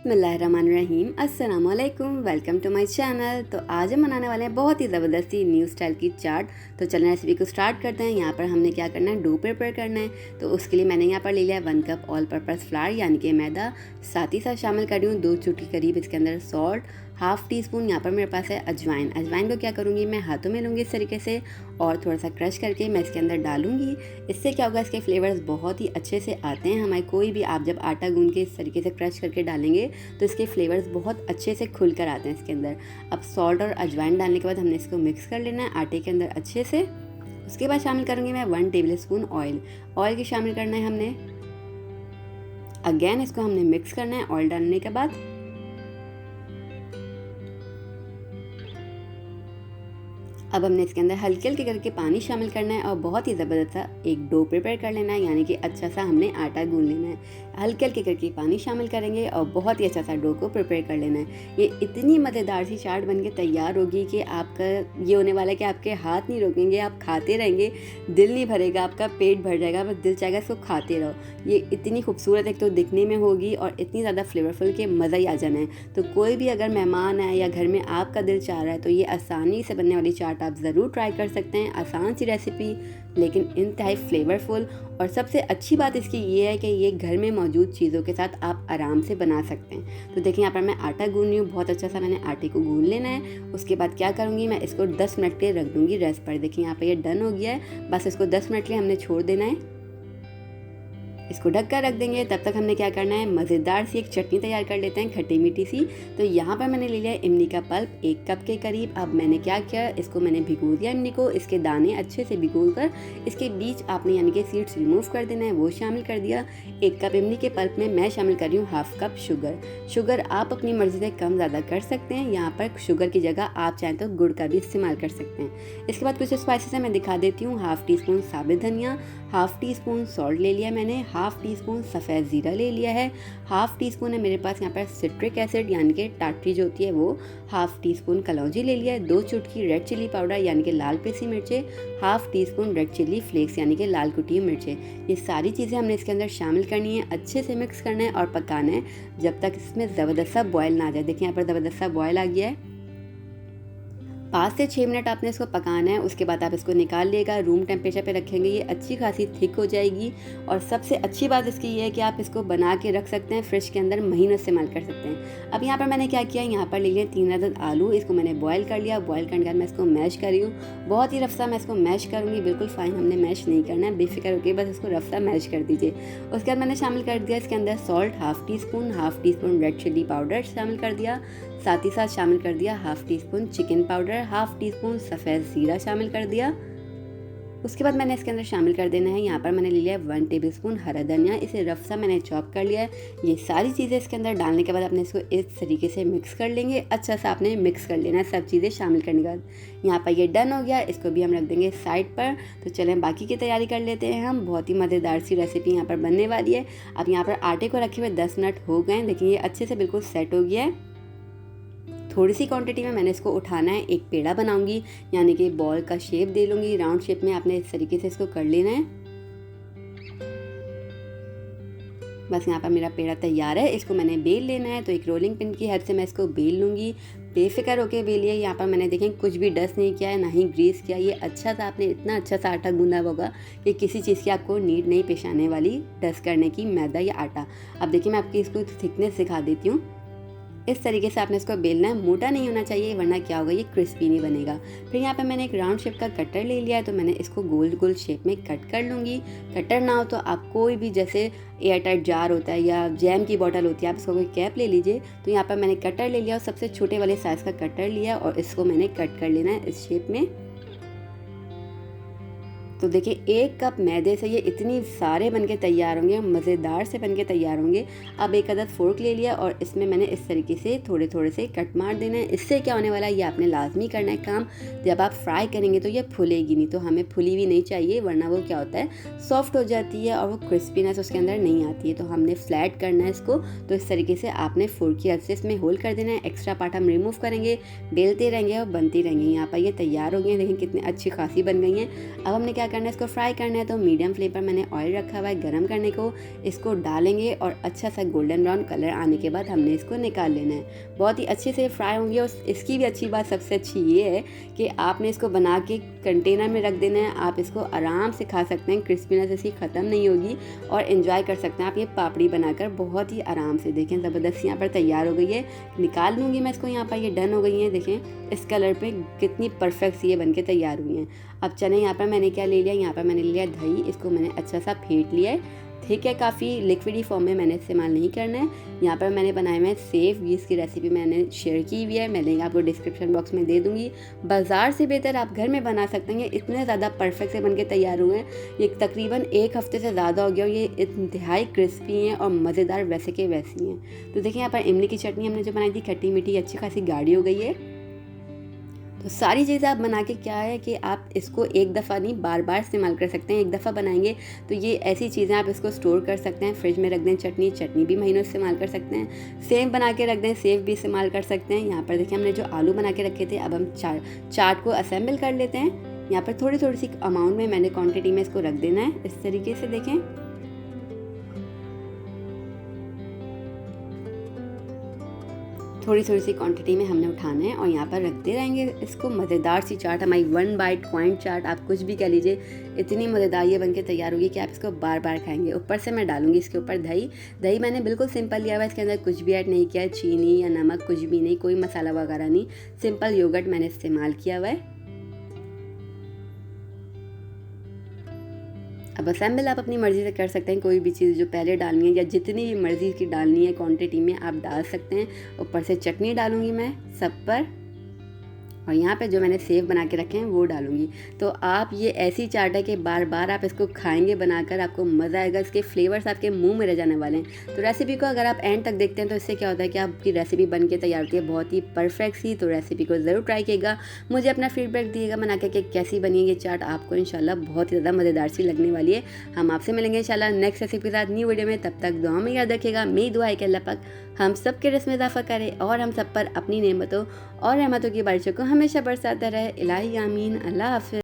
बिस्मिल्लाहिर्रहमानिर्रहीम अस्सलाम वालेकुम, वेलकम टू माय चैनल। तो आज हम बनाने वाले हैं बहुत ही ज़बरदस्ती न्यू स्टाइल की चाट। तो चलिए रेसिपी को स्टार्ट करते हैं। यहाँ पर हमने क्या करना है, डो प्रिपेयर करना है। तो उसके लिए मैंने यहाँ पर ले लिया है 1 कप ऑल पर्पज़ फ्लावर यानी कि मैदा। साथ ही साथ शामिल कर रही हूँ 2 चुटकी करीब इसके अंदर सॉल्ट, हाफ़ टी स्पून यहाँ पर मेरे पास है अजवाइन। अजवाइन को क्या करूँगी, मैं हाथों में लूँगी इस तरीके से और थोड़ा सा क्रश करके मैं इसके अंदर डालूँगी। इससे क्या होगा, इसके फ्लेवर्स बहुत ही अच्छे से आते हैं। हमारे कोई भी आप जब आटा गूंद के इस तरीके से क्रश करके डालेंगे तो इसके फ्लेवर्स बहुत अच्छे से खुल कर आते हैं इसके अंदर। अब सॉल्ट और अजवाइन डालने के बाद हमने इसको मिक्स कर लेना है आटे के अंदर अच्छे से। उसके बाद शामिल करूँगी मैं 1 टेबल स्पून ऑयल। ऑयल की शामिल करना है हमने। अगेन इसको हमने मिक्स करना है ऑयल डालने के बाद। अब हमने इसके अंदर हल्के हल्के करके पानी शामिल करना है और बहुत ही ज़बरदस्त सा एक डो प्रिपेयर कर लेना है, यानी कि अच्छा सा हमने आटा गूंद लेना है। हल्के हल्के करके पानी शामिल करेंगे और बहुत ही अच्छा सा डो को प्रिपेयर कर लेना है। ये इतनी मज़ेदार सी चाट बनके तैयार होगी कि आपका ये होने वाला है कि आपके हाथ नहीं रोकेंगे, आप खाते रहेंगे, दिल नहीं भरेगा, आपका पेट भर जाएगा, बस दिल चाहेगा इसको खाते रहो। ये इतनी खूबसूरत एक तो दिखने में होगी और इतनी ज़्यादा फ्लेवरफुल कि मज़ा ही आ जाना है। तो कोई भी अगर मेहमान है या घर में आपका दिल चाह रहा है तो ये आसानी से बनने वाली चाट आप ज़रूर ट्राई कर सकते हैं। आसान सी रेसिपी लेकिन इंतहाई फ्लेवरफुल, और सबसे अच्छी बात इसकी ये है कि ये घर में मौजूद चीज़ों के साथ आप आराम से बना सकते हैं। तो देखिए यहाँ पर मैं आटा गूंद रही हूँ, बहुत अच्छा सा मैंने आटे को गूंद लेना है। उसके बाद क्या करूँगी, मैं इसको 10 मिनट के लिए रख दूँगी रेस्ट पर। देखिए यहाँ पर ये डन हो गया है, बस इसको 10 मिनट के लिए हमने छोड़ देना है। इसको ढक कर रख देंगे। तब तक हमने क्या करना है, मज़ेदार सी एक चटनी तैयार कर लेते हैं, खट्टी मीठी सी। तो यहाँ पर मैंने ले लिया इमली का पल्प 1 कप के करीब। अब मैंने क्या किया, इसको मैंने भिगो दिया इमली को, इसके दाने अच्छे से भिगो कर इसके बीच आपने यानी कि सीड्स रिमूव कर देना है, वो शामिल कर दिया। 1 कप इमली के पल्प में मैं शामिल कर रही हूँ 1/2 कप शुगर। शुगर आप अपनी मर्ज़ी से कम ज़्यादा कर सकते हैं। यहाँ पर शुगर की जगह आप चाहें तो गुड़ का भी इस्तेमाल कर सकते हैं। इसके बाद कुछ स्पाइसेस मैं दिखा देती हूँ। 1/2 टी स्पून साबित धनिया, 1/2 टी स्पून सॉल्ट ले लिया मैंने, 1/2 टी स्पून सफ़ेद ज़ीरा ले लिया है, 1/2 टी स्पून है मेरे पास यहाँ पर सिट्रिक एसिड यानी कि टाटरी जो होती है वो, 1/2 टी स्पून कलौंजी ले लिया है, 2 चुटकी रेड चिली पाउडर यानी कि लाल पिसी मिर्चें, 1/2 teaspoon red chilli flakes यानी कि लाल कुटी मिर्चें। ये सारी चीज़ें हमने इसके अंदर शामिल करनी है, अच्छे से मिक्स करना है और पकाना है जब तक इसमें ज़बरदस्त सा बॉयल ना आ जाए। देखिए यहाँ पर ज़बरदस्त सा बॉयल आ गया है। 5 से 6 मिनट आपने इसको पकाना है। उसके बाद आप इसको निकाल लिएगा, रूम टेम्परेचर पे रखेंगे, ये अच्छी खासी थिक हो जाएगी। और सबसे अच्छी बात इसकी ये है कि आप इसको बना के रख सकते हैं, फ्रिज के अंदर महीनों इस्तेमाल कर सकते हैं। अब यहाँ पर मैंने क्या किया, यहाँ पर ले लिए 3 अदद आलू, इसको मैंने बॉयल कर लिया। बॉयल करने के बाद मैं इसको मैश कर रही हूँ, बहुत ही रफ्ता मैं इसको मैश करूँगी, बिल्कुल फाइन हमने मैश नहीं करना है, बेफिक्र होकर बस इसको रफ्ता मैश कर दीजिए। उसके बाद मैंने शामिल कर दिया इसके अंदर salt 1/2 teaspoon, 1/2 teaspoon red chilli powder शामिल कर दिया। साथ ही साथ शामिल कर दिया 1/2 tea spoon chicken powder, 1/2 tea spoon सफ़ेद ज़ीरा शामिल कर दिया। उसके बाद मैंने इसके अंदर शामिल कर देना है, यहाँ पर मैंने ले लिया 1 टेबल स्पून हरा धनिया, इसे रफ सा मैंने चॉप कर लिया है। ये सारी चीज़ें इसके अंदर डालने के बाद आपने इसको इस तरीके से मिक्स कर लेंगे, अच्छा सा आपने मिक्स कर लेना है सब चीज़ें शामिल करने के बाद। यहाँ पर ये डन हो गया, इसको भी हम रख देंगे साइड पर। तो चलें बाकी की तैयारी कर लेते हैं हम। बहुत ही मज़ेदार सी रेसिपी यहाँ पर बनने वाली है। अब यहाँ पर आटे को रखे हुए 10 मिनट हो गए, देखिए ये अच्छे से बिल्कुल सेट हो गया है। थोड़ी सी क्वांटिटी में मैंने इसको उठाना है, एक पेड़ा बनाऊंगी यानी कि बॉल का शेप दे लूँगी, राउंड शेप में आपने इस तरीके से इसको कर लेना है। बस यहाँ पर मेरा पेड़ा तैयार है, इसको मैंने बेल लेना है। तो एक रोलिंग पिन की हेल्प से मैं इसको बेल लूँगी, बेफिक्र होके बेलिए। यहाँ पर मैंने देखें कुछ भी डस्ट नहीं किया है, ना ही ग्रीस किया। ये अच्छा सा आपने इतना अच्छा सा आटा गूंदा होगा कि किसी चीज़ की आपको नीड नहीं पेश आने वाली डस्ट करने की, मैदा या आटा। अब देखिए मैं आपकी इसको थिकनेस सिखा देती हूँ। इस तरीके से आपने इसको बेलना है, मोटा नहीं होना चाहिए वरना क्या होगा, ये क्रिस्पी नहीं बनेगा। फिर यहाँ पे मैंने एक राउंड शेप का कटर ले लिया है, तो मैंने इसको गोल गोल शेप में कट कर लूँगी। कटर ना हो तो आप कोई भी जैसे एयर टाइट जार होता है या जैम की बॉटल होती है, आप इसको कोई कैप ले लीजिए। तो यहाँ पर मैंने कटर ले लिया और सबसे छोटे वाले साइज़ का कटर लिया और इसको मैंने कट कर लेना है इस शेप में। तो देखिए 1 कप मैदे से ये इतनी सारे बनके तैयार होंगे, मज़ेदार से बनके तैयार होंगे। अब एक अदद फोर्क ले लिया और इसमें मैंने इस तरीके से थोड़े थोड़े से कट मार देना है। इससे क्या होने वाला है, ये आपने लाजमी करना है काम, जब आप फ्राई करेंगे तो ये फूलेगी नहीं। तो हमें फुली हुई नहीं चाहिए वरना वो क्या होता है, सॉफ्ट हो जाती है और वो क्रिस्पीनेस उसके अंदर नहीं आती है। तो हमने फ्लैट करना है इसको। तो इस तरीके से आपने फोर्क की हेल्प से इसमें होल कर देना है। एक्स्ट्रा पार्ट हम रिमूव करेंगे, बेलते रहेंगे और बनती रहेंगे। यहाँ पर ये तैयार हो गई हैं, देखिए कितनी अच्छी खासी बन गई हैं। अब हमने क्या करना है, इसको फ्राई करना है तो मीडियम फ्लेम पर मैंने ऑयल रखा हुआ है गर्म करने को। इसको डालेंगे और अच्छा सा गोल्डन ब्राउन कलर आने के बाद हमने इसको निकाल लेना है। बहुत ही अच्छे से फ्राई होंगे। और इसकी भी अच्छी बात सबसे अच्छी ये है कि आपने इसको बना के कंटेनर में रख देना है। आप इसको आराम से खा सकते हैं, क्रिस्पीनेस इसकी ख़त्म नहीं होगी और एंजॉय कर सकते हैं आप ये पापड़ी बनाकर बहुत ही आराम से। देखें ज़बरदस्त यहाँ पर तैयार हो गई है। निकाल लूँगी मैं इसको। यहाँ पर ये डन हो गई हैं। देखें इस कलर पे कितनी परफेक्ट सी ये बन के तैयार हुई हैं। अब चने यहाँ पर मैंने क्या ले लिया, यहाँ पर मैंने लिया दही। इसको मैंने अच्छा सा फेंट लिया है। ठीक है, काफ़ी लिक्विडी फॉर्म में मैंने इस्तेमाल नहीं करना है। यहाँ पर मैंने बनाए हुए सेव, इसकी रेसिपी मैंने शेयर की हुई है, मैं लिंक आपको डिस्क्रिप्शन बॉक्स में दे दूँगी। बाज़ार से बेहतर आप घर में बना सकते हैं। ये इतने ज़्यादा परफेक्ट से बन के तैयार हुए हैं। ये तकरीबन 1 हफ़्ते से ज़्यादा हो गया और ये इंतहाई क्रिस्पी हैं और मज़ेदार वैसे के वैसी हैं। तो देखिए यहाँ पर इमली की चटनी हमने जो बनाई थी खट्टी मीठी अच्छी खासी गाढ़ी हो गई है। तो सारी चीज़ें आप बना के क्या है कि आप इसको एक दफ़ा नहीं बार बार इस्तेमाल कर सकते हैं। एक दफ़ा बनाएंगे तो ये ऐसी चीज़ें आप इसको स्टोर कर सकते हैं, फ्रिज में रख दें। चटनी भी महीनों इस्तेमाल कर सकते हैं। सेव बना के रख दें, सेव भी इस्तेमाल कर सकते हैं। यहाँ पर देखिए हमने जो आलू बना के रखे थे, अब हम चाट को असेंबल कर लेते हैं। यहाँ पर थोड़ी थोड़ी सी अमाउंट में मैंने क्वान्टिटी में इसको रख देना है। इस तरीके से देखें थोड़ी थोड़ी सी क्वांटिटी में हमने उठाना है और यहाँ पर रखते रहेंगे इसको। मज़ेदार सी चाट हमारी 1 बाइट क्वाइंट चाट, आप कुछ भी कह लीजिए, इतनी मज़ेदार ये बन के तैयार होगी कि आप इसको बार बार खाएंगे। ऊपर से मैं डालूंगी इसके ऊपर दही मैंने बिल्कुल सिंपल लिया हुआ है। इसके अंदर कुछ भी ऐड नहीं किया है, चीनी या नमक कुछ भी नहीं, कोई मसाला वगैरह नहीं, सिंपल योगर्ट मैंने इस्तेमाल किया हुआ है। अब असेंबल आप अपनी मर्ज़ी से कर सकते हैं। कोई भी चीज़ जो पहले डालनी है या जितनी भी मर्ज़ी की डालनी है क्वांटिटी में आप डाल सकते हैं। ऊपर से चटनी डालूंगी मैं सब पर और यहाँ पे जो मैंने सेव बना के रखे हैं वो डालूंगी। तो आप ये ऐसी चाट है कि बार बार आप इसको खाएंगे बनाकर, आपको मज़ा आएगा। इसके फ्लेवर्स आपके मुंह में रह जाने वाले हैं। तो रेसिपी को अगर आप एंड तक देखते हैं तो इससे क्या होता है कि आपकी रेसिपी बन के तैयार होती है बहुत ही परफेक्ट सी। तो रेसिपी को ज़रूर ट्राई कीजिएगा, मुझे अपना फीडबैक दिएगा बना के कि कैसी बनी ये चाट। आपको इंशाल्लाह बहुत ही ज़्यादा मज़ेदार सी लगने वाली है। हम आपसे मिलेंगे इंशाल्लाह नेक्स्ट रेसिपी के साथ न्यू वीडियो में। तब तक दुआ में याद रखिएगा, मेरी दुआ है कि अल्लाह पाक हम सब के रिज़्क़ में इज़ाफ़ा करे और हम सब पर अपनी नेमतों और रहमतों की बारिशों को हमेशा बरसाता रहे। इलाही आमीन। अल्लाह हाफ़िज़।